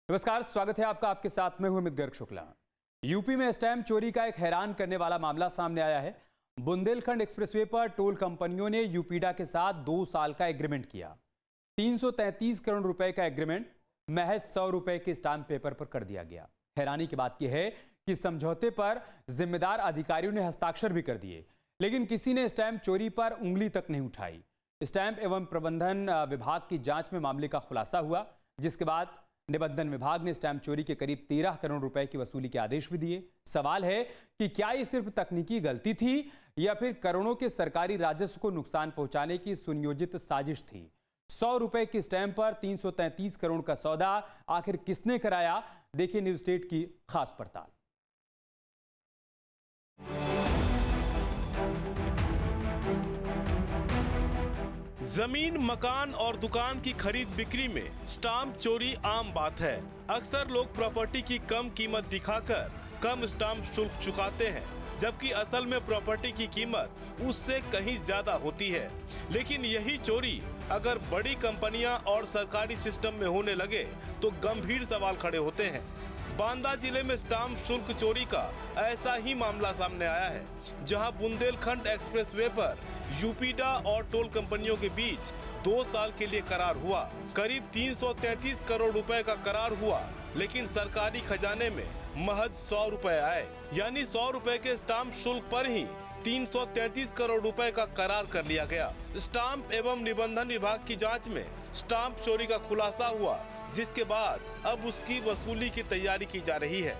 नमस्कार, स्वागत है आपका। आपके साथ में हूं अमित गर्ग शुक्ला। यूपी में स्टैम्प चोरी का एक हैरान करने वाला मामला सामने आया है। बुंदेलखंड एक्सप्रेसवे पर टोल कंपनियों ने यूपीडा के साथ 2 साल का एग्रीमेंट किया। 333 करोड़ रुपए का एग्रीमेंट महज 100 रुपए के स्टाम्प पेपर पर कर दिया गया। हैरानी की बात यह है कि समझौते पर जिम्मेदार अधिकारियों ने हस्ताक्षर भी कर दिए, लेकिन किसी ने स्टैम्प चोरी पर उंगली तक नहीं उठाई। स्टैम्प एवं प्रबंधन विभाग की जांच में मामले का खुलासा हुआ, जिसके बाद निबंधन विभाग ने स्टैम्प चोरी के करीब 13 करोड़ रुपए की वसूली के आदेश भी दिए। सवाल है कि क्या ये सिर्फ तकनीकी गलती थी या फिर करोड़ों के सरकारी राजस्व को नुकसान पहुंचाने की सुनियोजित साजिश थी। 100 रुपए की स्टैम्प पर 333 करोड़ का सौदा आखिर किसने कराया? देखिए न्यूज स्टेट की खास पड़ताल। जमीन, मकान और दुकान की खरीद बिक्री में स्टाम्प चोरी आम बात है। अक्सर लोग प्रॉपर्टी की कम कीमत दिखाकर कम स्टाम्प शुल्क चुकाते हैं, जबकि असल में प्रॉपर्टी की कीमत उससे कहीं ज्यादा होती है। लेकिन यही चोरी अगर बड़ी कंपनियां और सरकारी सिस्टम में होने लगे तो गंभीर सवाल खड़े होते हैं। बांदा जिले में स्टाम्प शुल्क चोरी का ऐसा ही मामला सामने आया है, जहां बुंदेलखंड एक्सप्रेसवे पर यूपीडा और टोल कंपनियों के बीच 2 साल के लिए करार हुआ। करीब 333 करोड़ रुपए का करार हुआ, लेकिन सरकारी खजाने में महज 100 रुपए आए। यानी 100 रुपए के स्टाम्प शुल्क पर ही 333 करोड़ रुपए का करार कर लिया गया। स्टाम्प एवं निबंधन विभाग की जांच में स्टाम्प चोरी का खुलासा हुआ, जिसके बाद अब उसकी वसूली की तैयारी की जा रही है।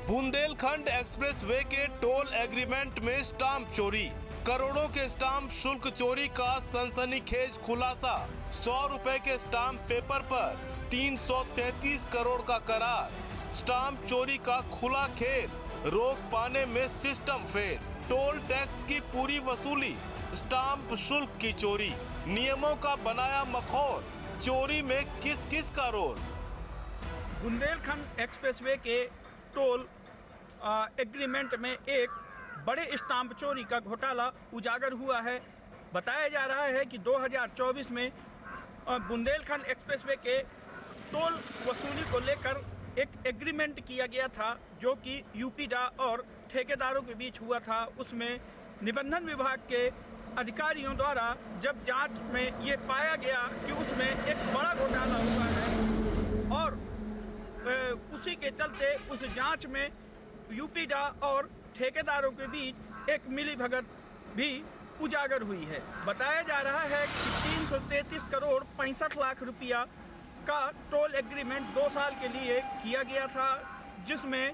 बुंदेलखंड एक्सप्रेसवे के टोल एग्रीमेंट में स्टाम्प चोरी, करोड़ों के स्टाम्प शुल्क चोरी का सनसनीखेज खुलासा। 100 रुपए के स्टाम्प पेपर पर 333 करोड़ का करार। स्टाम्प चोरी का खुला खेल, रोक पाने में सिस्टम फेल। टोल टैक्स की पूरी वसूली, स्टाम्प शुल्क की चोरी। नियमों का बनाया मखौल, चोरी में किस किस का रोल? बुंदेलखंड एक्सप्रेसवे के टोल एग्रीमेंट में एक बड़े स्टाम्प चोरी का घोटाला उजागर हुआ है। बताया जा रहा है कि 2024 में बुंदेलखंड एक्सप्रेसवे के टोल वसूली को लेकर एक एग्रीमेंट किया गया था, जो कि यूपीडा और ठेकेदारों के बीच हुआ था। उसमें निबंधन विभाग के अधिकारियों द्वारा जब जांच में ये पाया गया कि उसमें एक बड़ा घोटाला हुआ है और उसी के चलते उस जांच में यूपीडा और ठेकेदारों के बीच एक मिलीभगत भी उजागर हुई है। बताया जा रहा है कि 333 करोड़ 65 लाख रुपया का टोल एग्रीमेंट 2 साल के लिए किया गया था, जिसमें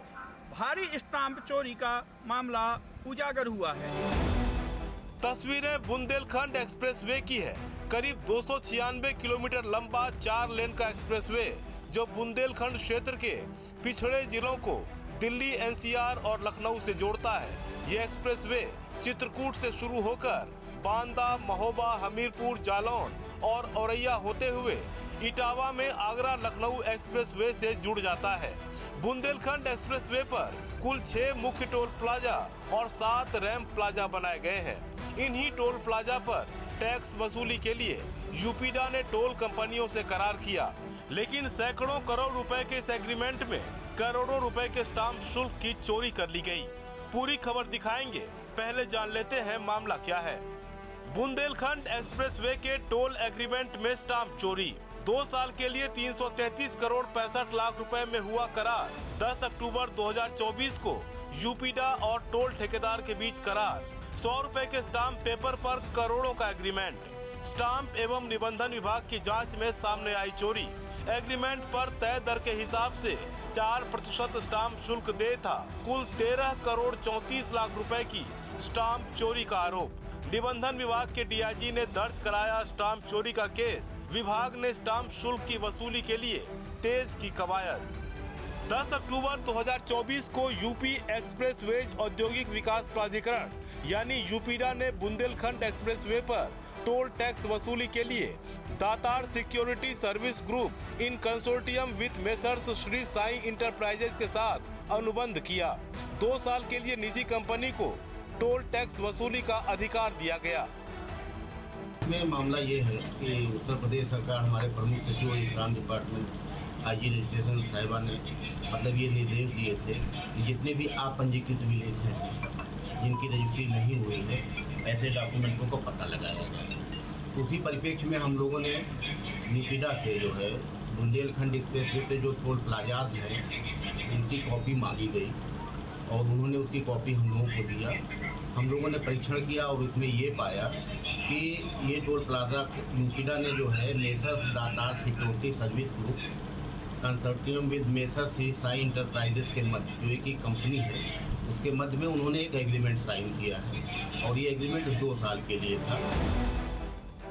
भारी स्टाम्प चोरी का मामला उजागर हुआ है। तस्वीरें बुंदेलखंड एक्सप्रेसवे की है। करीब 296 किलोमीटर लंबा 4 लेन का एक्सप्रेसवे, जो बुंदेलखंड क्षेत्र के पिछड़े जिलों को दिल्ली, एनसीआर और लखनऊ से जोड़ता है। ये एक्सप्रेसवे चित्रकूट से शुरू होकर बांदा, महोबा, हमीरपुर, जालौन और औरैया होते हुए इटावा में आगरा लखनऊ एक्सप्रेसवे से जुड़ जाता है। बुंदेलखंड एक्सप्रेसवे पर कुल 6 मुख्य टोल प्लाजा और 7 रैंप प्लाजा बनाए गए हैं। इन्हीं टोल प्लाजा पर टैक्स वसूली के लिए यूपीडा ने टोल कंपनियों से करार किया, लेकिन सैकड़ों करोड़ रुपए के इस एग्रीमेंट में करोड़ों रुपए के स्टाम्प शुल्क की चोरी कर ली गई। पूरी खबर दिखाएंगे, पहले जान लेते हैं मामला क्या है। बुंदेलखंड एक्सप्रेसवे के टोल एग्रीमेंट में स्टाम्प चोरी। 2 साल के लिए 333 करोड़ 65 लाख रुपए में हुआ करार। 10 अक्टूबर 2024 को यूपीडा और टोल ठेकेदार के बीच करार। 100 रुपए के स्टाम्प पेपर पर करोड़ों का एग्रीमेंट। स्टाम्प एवं निबंधन विभाग की जांच में सामने आई चोरी। एग्रीमेंट पर तय दर के हिसाब से 4% स्टाम्प शुल्क दे था। कुल 13 करोड़ 34 लाख रुपए की स्टाम्प चोरी का आरोप। निबंधन विभाग के डीआईजी ने दर्ज कराया स्टाम्प चोरी का केस। विभाग ने स्टाम्प शुल्क की वसूली के लिए तेज की कवायद। 10 अक्टूबर 2024 को यूपी एक्सप्रेसवेज औद्योगिक विकास प्राधिकरण यानी यूपीडा ने बुंदेलखंड एक्सप्रेसवे पर टोल टैक्स वसूली के लिए Datar security service group in consortium with messrs Shri Sai enterprises के साथ अनुबंध किया। 2 साल के लिए निजी कंपनी को टोल टैक्स वसूली का अधिकार दिया गया। में मामला ये है कि उत्तर प्रदेश सरकार हमारे प्रमुख सचिव और स्टाम्प डिपार्टमेंट आईजी रजिस्ट्रेशन साहिबा ने मतलब ये निर्देश दिए थे कि जितने भी अपंजीकृत विलेज हैं जिनकी रजिस्ट्री नहीं हुई है ऐसे डॉक्यूमेंटों को पता लगाया जाए। उसी परिप्रेक्ष्य में हम लोगों ने यूपीडा से जो है बुंदेलखंड एक्सप्रेसवे पे जो टोल प्लाजाज हैं उनकी कॉपी मांगी गई और उन्होंने उसकी कॉपी हम लोगों को दिया। हम लोगों ने परीक्षण किया और इसमें ये पाया कि ये टोल प्लाजा यूपीडा ने जो है messrs Datar security service group consortium with messrs Shri Sai enterprises के मध्य जो एक ही कंपनी है उसके मध्य में उन्होंने एक एग्रीमेंट साइन किया है और ये एग्रीमेंट 2 साल के लिए था।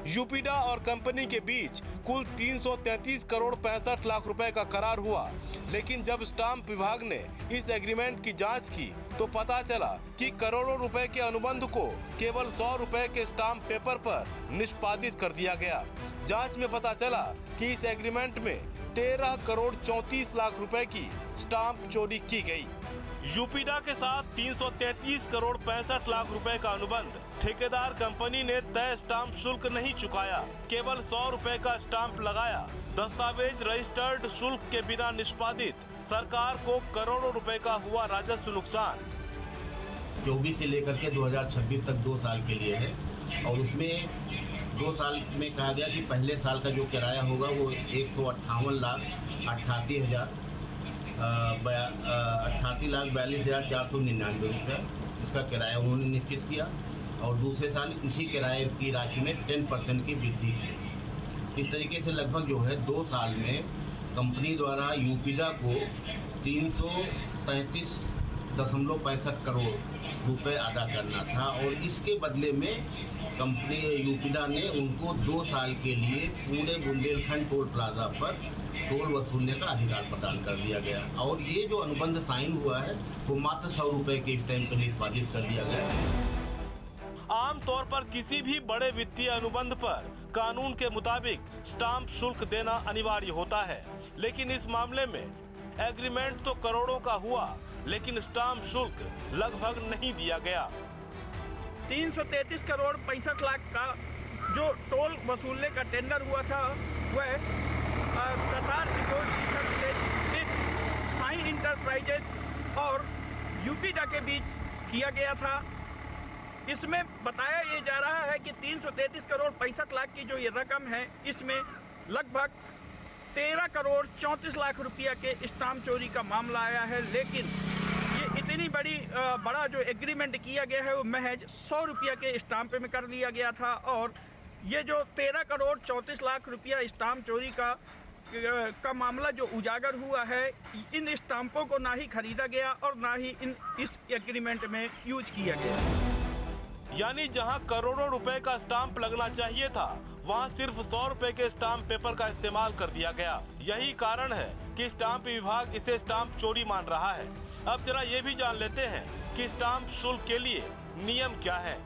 यूपीडा और कंपनी के बीच कुल 333 करोड़ 65 लाख रुपए का करार हुआ, लेकिन जब स्टाम्प विभाग ने इस एग्रीमेंट की जांच की तो पता चला कि करोड़ों रुपए के अनुबंध को केवल 100 रुपए के स्टाम्प पेपर पर निष्पादित कर दिया गया। जांच में पता चला कि इस एग्रीमेंट में 13 करोड़ 34 लाख रुपए की स्टाम्प चोरी की गई। यूपीडा के साथ 333 करोड़ 65 लाख रुपए का अनुबंध, ठेकेदार कंपनी ने तय स्टाम्प शुल्क नहीं चुकाया, केवल 100 रुपए का स्टाम्प लगाया, दस्तावेज रजिस्टर्ड शुल्क के बिना निष्पादित, सरकार को करोड़ों रुपए का हुआ राजस्व नुकसान। 24 से लेकर के 2026 तक 2 साल के लिए है और उसमें 2 साल में कहा गया कि पहले साल का जो किराया होगा वो 88,42,499 रुपये इसका किराया उन्होंने निश्चित किया और दूसरे साल इसी किराए की राशि में 10% की वृद्धि की। इस तरीके से लगभग जो है 2 साल में कंपनी द्वारा यूपीडा को 333.65 करोड़ रुपए अदा करना था और इसके बदले में कंपनी यूपीडा ने उनको 2 साल के लिए पूरे बुंदेलखंड टोल प्लाजा पर टोल वसूलने का अधिकार प्रदान कर दिया गया और ये जो अनुबंध साइन हुआ है वो मात्र 100 रुपए के स्टैंप पर निष्पादित कर दिया गया। आमतौर पर किसी भी बड़े वित्तीय अनुबंध पर कानून के मुताबिक स्टाम्प शुल्क देना अनिवार्य होता है, लेकिन इस मामले में एग्रीमेंट तो करोड़ों का हुआ लेकिन स्टाम्प शुल्क लगभग नहीं दिया गया। 333 करोड़ 65 लाख का जो टोल वसूलने का टेंडर हुआ था वह कतार सिक्योरिटी साई इंटरप्राइजेज और यूपीडा के बीच किया गया था। इसमें बताया ये जा रहा है कि 333 करोड़ 65 लाख की जो ये रकम है इसमें लगभग 13 करोड़ 34 लाख रुपया के स्टाम्प चोरी का मामला आया है, लेकिन ये इतनी बड़ा जो एग्रीमेंट किया गया है वो महज 100 रुपया के स्टाम्प में कर लिया गया था और ये जो 13 करोड़ 34 लाख रुपया स्टाम्प चोरी का मामला जो उजागर हुआ है, इन स्टाम्पों को ना ही खरीदा गया और ना ही इस एग्रीमेंट में यूज किया गया। यानी जहां करोड़ों रुपए का स्टाम्प लगना चाहिए था वहां सिर्फ 100 रुपए के स्टाम्प पेपर का इस्तेमाल कर दिया गया। यही कारण है कि स्टाम्प विभाग इसे स्टाम्प चोरी मान रहा है। अब जरा ये भी जान लेते हैं कि स्टाम्प शुल्क के लिए नियम क्या है।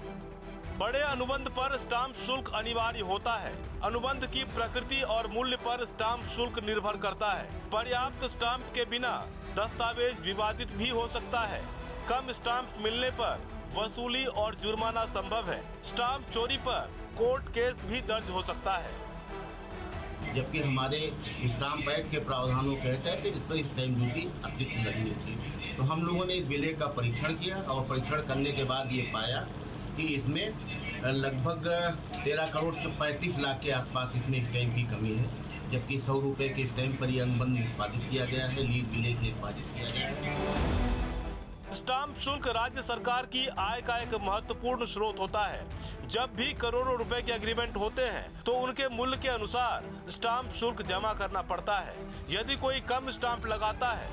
बड़े अनुबंध पर स्टाम्प शुल्क अनिवार्य होता है। अनुबंध की प्रकृति और मूल्य पर स्टाम्प शुल्क निर्भर करता है। पर्याप्त स्टाम्प के बिना दस्तावेज विवादित भी हो सकता है। कम स्टाम्प मिलने पर वसूली और जुर्माना संभव है। स्टाम्प चोरी पर कोर्ट केस भी दर्ज हो सकता है। जबकि हमारे स्टाम्प एक्ट के प्रावधानों कहता है कि इस पर स्टैम्प ड्यूटी अतिरिक्त लगनी थी। तो हम लोगों ने इस विलेय का परीक्षण किया और परीक्षण करने के बाद ये पाया कि इसमें लगभग 13 करोड़ 35 लाख के आसपास इसमें स्टैम्प की कमी है, जबकि 100 रुपए के स्टैम्प पर यह अनुबंध निष्पादित किया गया है, लीज विलेय निष्पादित किया गया है। स्टाम्प शुल्क राज्य सरकार की आय का एक महत्वपूर्ण स्रोत होता है। जब भी करोड़ों रुपए के एग्रीमेंट होते हैं तो उनके मूल्य के अनुसार स्टाम्प शुल्क जमा करना पड़ता है। यदि कोई कम स्टाम्प लगाता है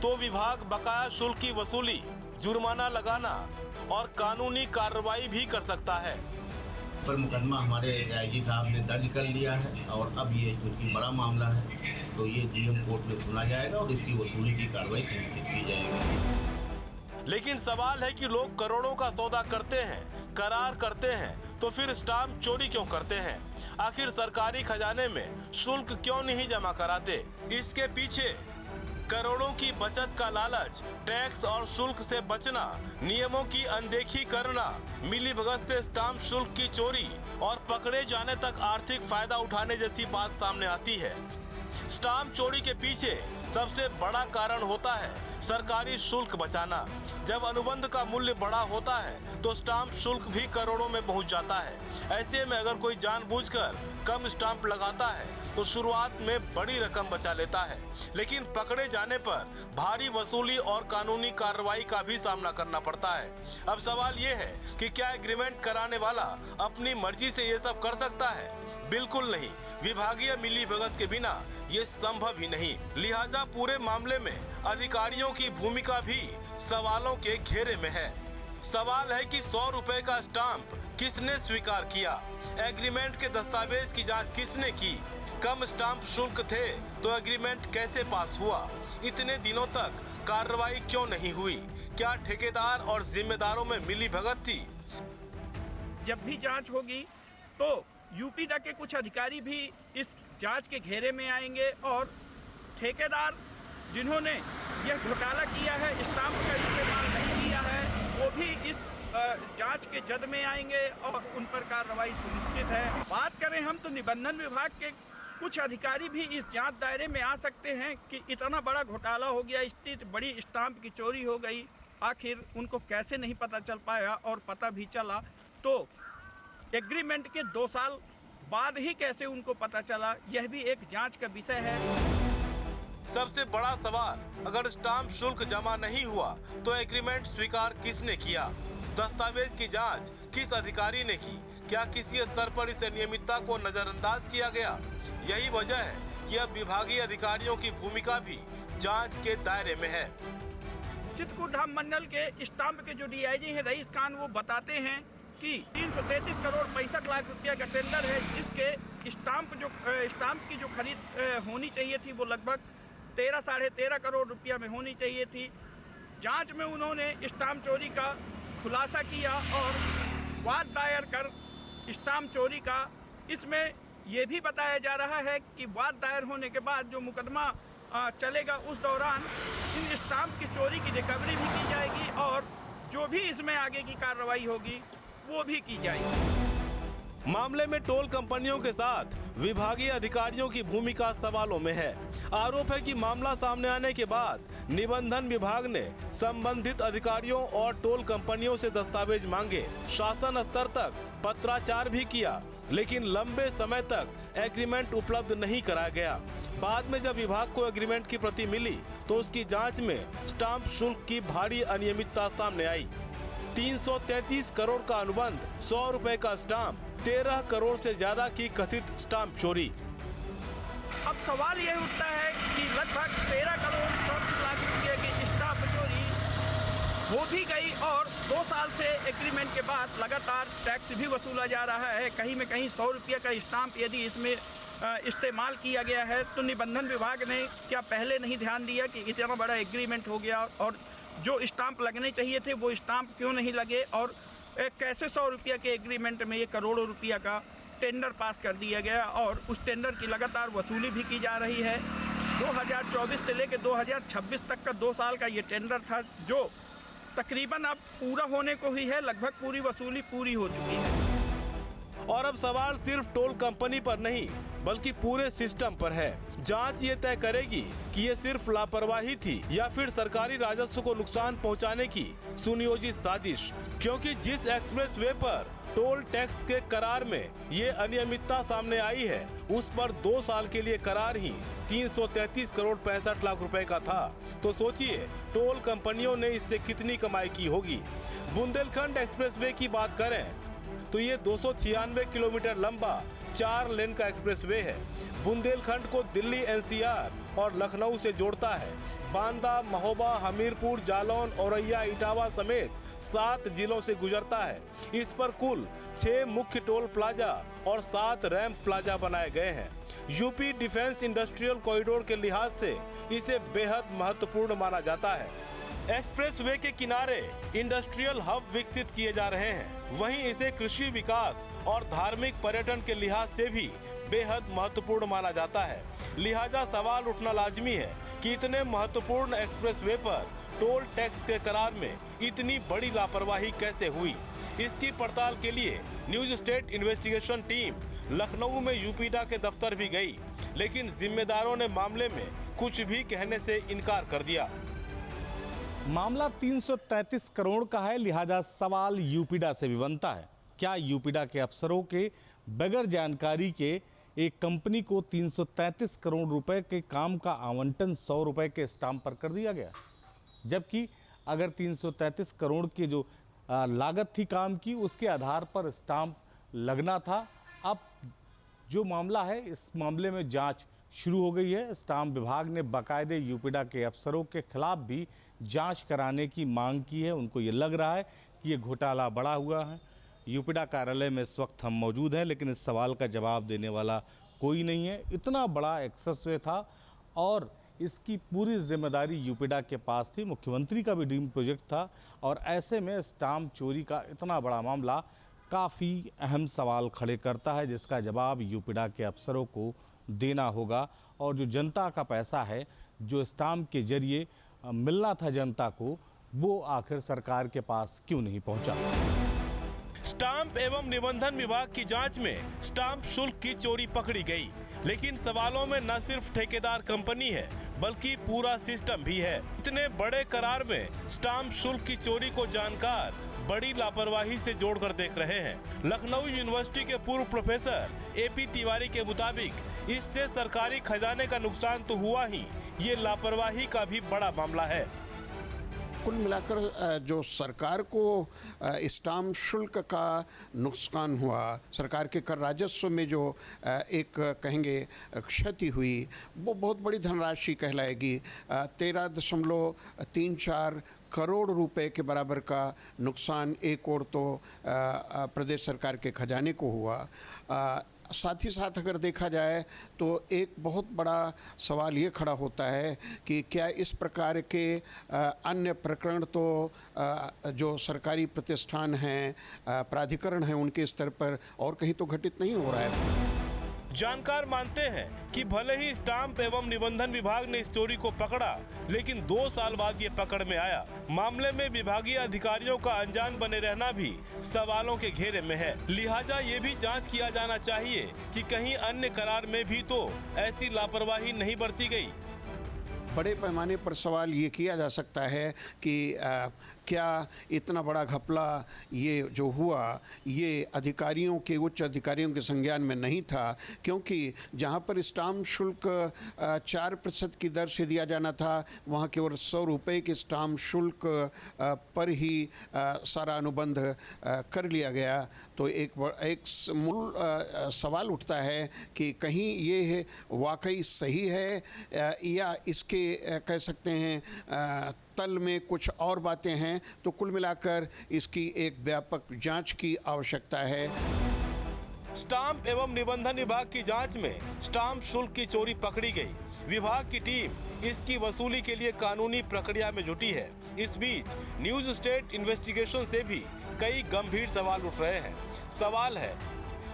तो विभाग बकाया शुल्क की वसूली, जुर्माना लगाना और कानूनी कार्रवाई भी कर सकता है। पर मुकदमा हमारे आईजी साहब ने दर्ज कर लिया है और अब ये क्योंकि बड़ा मामला है तो ये डीएम कोर्ट में सुना जाएगा और इसकी वसूली की कार्रवाई सुनिश्चित की जाएगी। लेकिन सवाल है कि लोग करोड़ों का सौदा करते हैं, करार करते हैं, तो फिर स्टाम्प चोरी क्यों करते हैं? आखिर सरकारी खजाने में शुल्क क्यों नहीं जमा कराते? इसके पीछे करोड़ों की बचत का लालच, टैक्स और शुल्क से बचना, नियमों की अनदेखी करना, मिलीभगत से स्टाम्प शुल्क की चोरी और पकड़े जाने तक आर्थिक फायदा उठाने जैसी बात सामने आती है। स्टाम्प चोरी के पीछे सबसे बड़ा कारण होता है सरकारी शुल्क बचाना। जब अनुबंध का मूल्य बड़ा होता है तो स्टाम्प शुल्क भी करोड़ों में पहुंच जाता है। ऐसे में अगर कोई जानबूझकर कम स्टाम्प लगाता है तो शुरुआत में बड़ी रकम बचा लेता है, लेकिन पकड़े जाने पर भारी वसूली और कानूनी कार्रवाई का भी सामना करना पड़ता है। अब सवाल ये है कि क्या एग्रीमेंट कराने वाला अपनी मर्जी से ये सब कर सकता है? बिल्कुल नहीं। विभागीय मिलीभगत के बिना ये संभव ही नहीं। लिहाजा पूरे मामले में अधिकारियों की भूमिका भी सवालों के घेरे में है। सवाल है कि 100 रुपए का स्टाम्प किसने स्वीकार किया? एग्रीमेंट के दस्तावेज की जांच किसने की? कम स्टाम्प शुल्क थे तो एग्रीमेंट कैसे पास हुआ? इतने दिनों तक कार्रवाई क्यों नहीं हुई? क्या ठेकेदार और जिम्मेदारों में मिलीभगत थी? जब भी जांच होगी तो यूपीडा के कुछ अधिकारी भी इस जांच के घेरे में आएंगे और ठेकेदार जिन्होंने यह घोटाला किया है, स्टाम्प का इस्तेमाल नहीं किया है, वो भी इस जांच के जद में आएंगे और उन पर कार्रवाई सुनिश्चित है। बात करें हम तो निबंधन विभाग के कुछ अधिकारी भी इस जांच दायरे में आ सकते हैं कि इतना बड़ा घोटाला हो गया, इतनी बड़ी स्टाम्प की चोरी हो गई, आखिर उनको कैसे नहीं पता चल पाया, और पता भी चला तो एग्रीमेंट के 2 साल बाद ही कैसे उनको पता चला, यह भी एक जांच का विषय है। सबसे बड़ा सवाल, अगर स्टाम्प शुल्क जमा नहीं हुआ तो एग्रीमेंट स्वीकार किसने किया? दस्तावेज की जांच किस अधिकारी ने की? क्या किसी स्तर पर इस अनियमितता को नजरअंदाज किया गया? यही वजह है कि अब विभागीय अधिकारियों की भूमिका भी जांच के दायरे में है। चित्रकूट धाम मंडल के स्टाम्प के जो डीआईजी हैं रईस खान, वो बताते हैं कि 333 करोड़ 65 लाख रुपया का टेंडर है, जिसके स्टाम्प की जो खरीद होनी चाहिए थी वो लगभग 13 साढ़े 13 करोड़ रुपया में होनी चाहिए थी। जांच में उन्होंने स्टाम्प चोरी का खुलासा किया और वाद दायर कर स्टाम्प चोरी का, इसमें ये भी बताया जा रहा है कि वाद दायर होने के बाद जो मुकदमा चलेगा उस दौरान इन स्टाम्प की चोरी की रिकवरी भी की जाएगी और जो भी इसमें आगे की कार्रवाई होगी वो भी की जाएगी। मामले में टोल कंपनियों के साथ विभागीय अधिकारियों की भूमिका सवालों में है। आरोप है कि मामला सामने आने के बाद निबंधन विभाग ने संबंधित अधिकारियों और टोल कंपनियों से दस्तावेज मांगे, शासन स्तर तक पत्राचार भी किया, लेकिन लंबे समय तक एग्रीमेंट उपलब्ध नहीं कराया गया। बाद में जब विभाग को एग्रीमेंट की प्रति मिली तो उसकी जांच में स्टाम्प शुल्क की भारी अनियमितता सामने आई। 333 करोड़ का अनुबंध, 100 रुपए का स्टाम्प, 13 करोड़ से ज्यादा की कथित स्टाम्प चोरी। अब सवाल यह उठता है कि लगभग 13 करोड़ 34 लाख रुपये की स्टाम्प चोरी हो भी गई और 2 साल से एग्रीमेंट के बाद लगातार टैक्स भी वसूला जा रहा है। कहीं में कहीं 100 रुपये का स्टाम्प यदि इसमें इस्तेमाल किया गया है तो निबंधन विभाग ने क्या पहले नहीं ध्यान दिया कि इतना बड़ा एग्रीमेंट हो गया और जो स्टाम्प लगने चाहिए थे वो स्टाम्प क्यों नहीं लगे और कैसे 100 रुपये के एग्रीमेंट में ये करोड़ों रुपया का टेंडर पास कर दिया गया और उस टेंडर की लगातार वसूली भी की जा रही है। 2024 से लेकर 2026 तक का 2 साल का ये टेंडर था जो तकरीबन अब पूरा होने को ही है, लगभग पूरी वसूली पूरी हो चुकी है। और अब सवाल सिर्फ टोल कंपनी पर नहीं बल्कि पूरे सिस्टम पर है। जांच ये तय करेगी कि ये सिर्फ लापरवाही थी या फिर सरकारी राजस्व को नुकसान पहुंचाने की सुनियोजित साजिश, क्योंकि जिस एक्सप्रेस वे पर टोल टैक्स के करार में ये अनियमितता सामने आई है उस पर 2 साल के लिए करार ही 333 करोड़ 65 लाख रुपए का था। तो सोचिए टोल कंपनियों ने इससे कितनी कमाई की होगी। बुंदेलखंड एक्सप्रेसवे की बात करें तो ये 296 किलोमीटर लंबा 4 लेन का एक्सप्रेसवे है। बुंदेलखंड को दिल्ली एनसीआर और लखनऊ से जोड़ता है। बांदा, महोबा, हमीरपुर, जालौन, औरैया, इटावा समेत 7 जिलों से गुजरता है। इस पर कुल 6 मुख्य टोल प्लाजा और 7 रैंप प्लाजा बनाए गए हैं। यूपी डिफेंस इंडस्ट्रियल कॉरिडोर के लिहाज से इसे बेहद महत्वपूर्ण माना जाता है। एक्सप्रेसवे के किनारे इंडस्ट्रियल हब विकसित किए जा रहे हैं, वहीं इसे कृषि विकास और धार्मिक पर्यटन के लिहाज से भी बेहद महत्वपूर्ण माना जाता है। लिहाजा सवाल उठना लाजमी है कि इतने महत्वपूर्ण एक्सप्रेसवे पर टोल टैक्स के करार में इतनी बड़ी लापरवाही कैसे हुई। इसकी पड़ताल के लिए news state investigation team Lucknow में यूपीडा के दफ्तर भी गई, लेकिन जिम्मेदारों ने मामले में कुछ भी कहने से इनकार कर दिया। मामला 333 करोड़ का है, लिहाजा सवाल यूपीडा से भी बनता है। क्या यूपीडा के अफसरों के बगैर जानकारी के एक कंपनी को 333 करोड़ रुपए के काम का आवंटन 100 रुपए के स्टाम्प पर कर दिया गया? जबकि अगर 333 करोड़ की जो लागत थी काम की, उसके आधार पर स्टाम्प लगना था। अब जो मामला है, इस मामले में जांच शुरू हो गई है। स्टाम्प विभाग ने बाकायदे यूपीडा के अफसरों के खिलाफ भी जांच कराने की मांग की है। उनको ये लग रहा है कि ये घोटाला बढ़ा हुआ है। यूपीडा कार्यालय में इस वक्त हम मौजूद हैं, लेकिन इस सवाल का जवाब देने वाला कोई नहीं है। इतना बड़ा एक्सप्रेसवे था और इसकी पूरी जिम्मेदारी यूपीडा के पास थी। मुख्यमंत्री का भी ड्रीम प्रोजेक्ट था और ऐसे में स्टाम्प चोरी का इतना बड़ा मामला काफ़ी अहम सवाल खड़े करता है, जिसका जवाब यूपीडा के अफसरों को देना होगा। और जो जनता का पैसा है, जो स्टाम्प के जरिए मिलना था जनता को, वो आखिर सरकार के पास क्यों नहीं पहुंचा? स्टाम्प एवं निबंधन विभाग की जांच में स्टाम्प शुल्क की चोरी पकड़ी गई, लेकिन सवालों में न सिर्फ ठेकेदार कंपनी है बल्कि पूरा सिस्टम भी है। इतने बड़े करार में स्टाम्प शुल्क की चोरी को जानकार बड़ी लापरवाही से जोड़कर देख रहे हैं। लखनऊ यूनिवर्सिटी के पूर्व प्रोफेसर AP तिवारी के मुताबिक इससे सरकारी खजाने का नुकसान तो हुआ ही, ये लापरवाही का भी बड़ा मामला है। कुल मिलाकर जो सरकार को स्टाम्प शुल्क का नुकसान हुआ, सरकार के कर राजस्व में जो एक कहेंगे क्षति हुई, वो बहुत बड़ी धनराशि कहलाएगी। 13.34 करोड़ रुपए के बराबर का नुकसान एक और तो प्रदेश सरकार के खजाने को हुआ। साथ ही साथ अगर देखा जाए तो एक बहुत बड़ा सवाल ये खड़ा होता है कि क्या इस प्रकार के अन्य प्रकरण तो जो सरकारी प्रतिष्ठान हैं, प्राधिकरण हैं, उनके स्तर पर और कहीं तो घटित नहीं हो रहा है। जानकार मानते हैं कि भले ही स्टाम्प एवं निबंधन विभाग ने इस चोरी को पकड़ा, लेकिन 2 साल बाद ये पकड़ में आया। मामले में विभागीय अधिकारियों का अनजान बने रहना भी सवालों के घेरे में है। लिहाजा ये भी जांच किया जाना चाहिए कि कहीं अन्य करार में भी तो ऐसी लापरवाही नहीं बरती गई। बड़े पैमाने पर सवाल ये किया जा सकता है कि क्या इतना बड़ा घपला ये जो हुआ, ये अधिकारियों के, उच्च अधिकारियों के संज्ञान में नहीं था, क्योंकि जहाँ पर स्टाम्प शुल्क 4% की दर से दिया जाना था, वहाँ केवल 100 रुपये के स्टाम्प शुल्क पर ही सारा अनुबंध कर लिया गया। तो एक मूल सवाल उठता है कि कहीं ये वाकई सही है या इसके कह सकते हैं तल में कुछ और बातें हैं। तो कुल मिलाकर इसकी एक व्यापक जांच की आवश्यकता है। स्टाम्प एवं निबंधन विभाग की जांच में स्टाम्प शुल्क की चोरी पकड़ी गई। विभाग की टीम इसकी वसूली के लिए कानूनी प्रक्रिया में जुटी है। इस बीच न्यूज स्टेट इन्वेस्टिगेशन से भी कई गंभीर सवाल उठ रहे हैं। सवाल है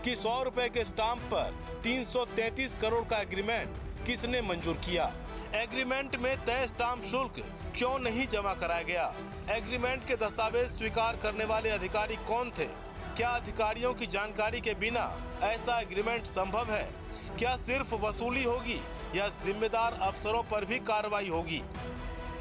कि 100 रुपए के स्टाम्प पर 333 करोड़ का एग्रीमेंट किसने मंजूर किया? एग्रीमेंट में तय स्टाम्प शुल्क क्यों नहीं जमा कराया गया? एग्रीमेंट के दस्तावेज स्वीकार करने वाले अधिकारी कौन थे? क्या अधिकारियों की जानकारी के बिना ऐसा एग्रीमेंट संभव है? क्या सिर्फ वसूली होगी या जिम्मेदार अफसरों पर भी कार्रवाई होगी?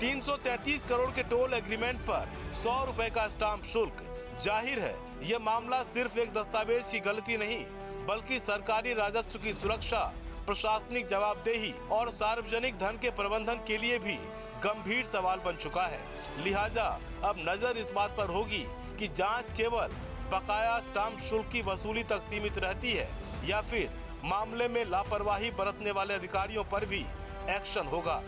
333 करोड़ के टोल एग्रीमेंट पर 100 रुपए का स्टाम्प शुल्क, जाहिर है यह मामला सिर्फ एक दस्तावेज की गलती नहीं, बल्कि सरकारी राजस्व की सुरक्षा, प्रशासनिक जवाबदेही और सार्वजनिक धन के प्रबंधन के लिए भी गंभीर सवाल बन चुका है। लिहाजा अब नजर इस बात पर होगी कि जांच केवल बकाया स्टाम्प शुल्क की वसूली तक सीमित रहती है या फिर मामले में लापरवाही बरतने वाले अधिकारियों पर भी एक्शन होगा।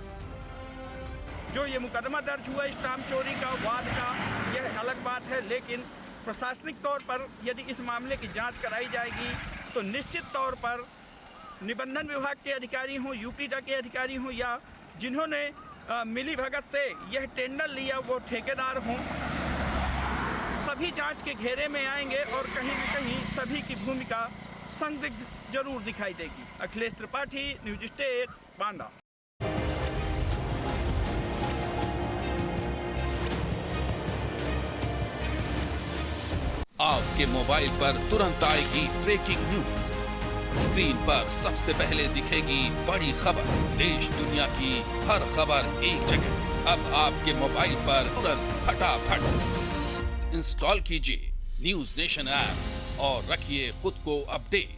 जो ये मुकदमा दर्ज हुआ स्टाम्प चोरी का, वाद का, यह अलग बात है, लेकिन प्रशासनिक तौर पर यदि इस मामले की जांच कराई जाएगी तो निश्चित तौर पर निबंधन विभाग के अधिकारी हों, यूपीडा के अधिकारी हों या जिन्होंने मिली भगत से यह टेंडर लिया वो ठेकेदार हों, सभी जांच के घेरे में आएंगे और कहीं न कहीं सभी की भूमिका संदिग्ध जरूर दिखाई देगी। Akhilesh Tripathi, news state, Banda. आपके मोबाइल पर तुरंत आएगी ब्रेकिंग न्यूज। स्क्रीन पर सबसे पहले दिखेगी बड़ी खबर, देश दुनिया की हर खबर एक जगह। अब आपके मोबाइल पर तुरंत फटाफट इंस्टॉल कीजिए न्यूज नेशन ऐप और रखिए खुद को अपडेट।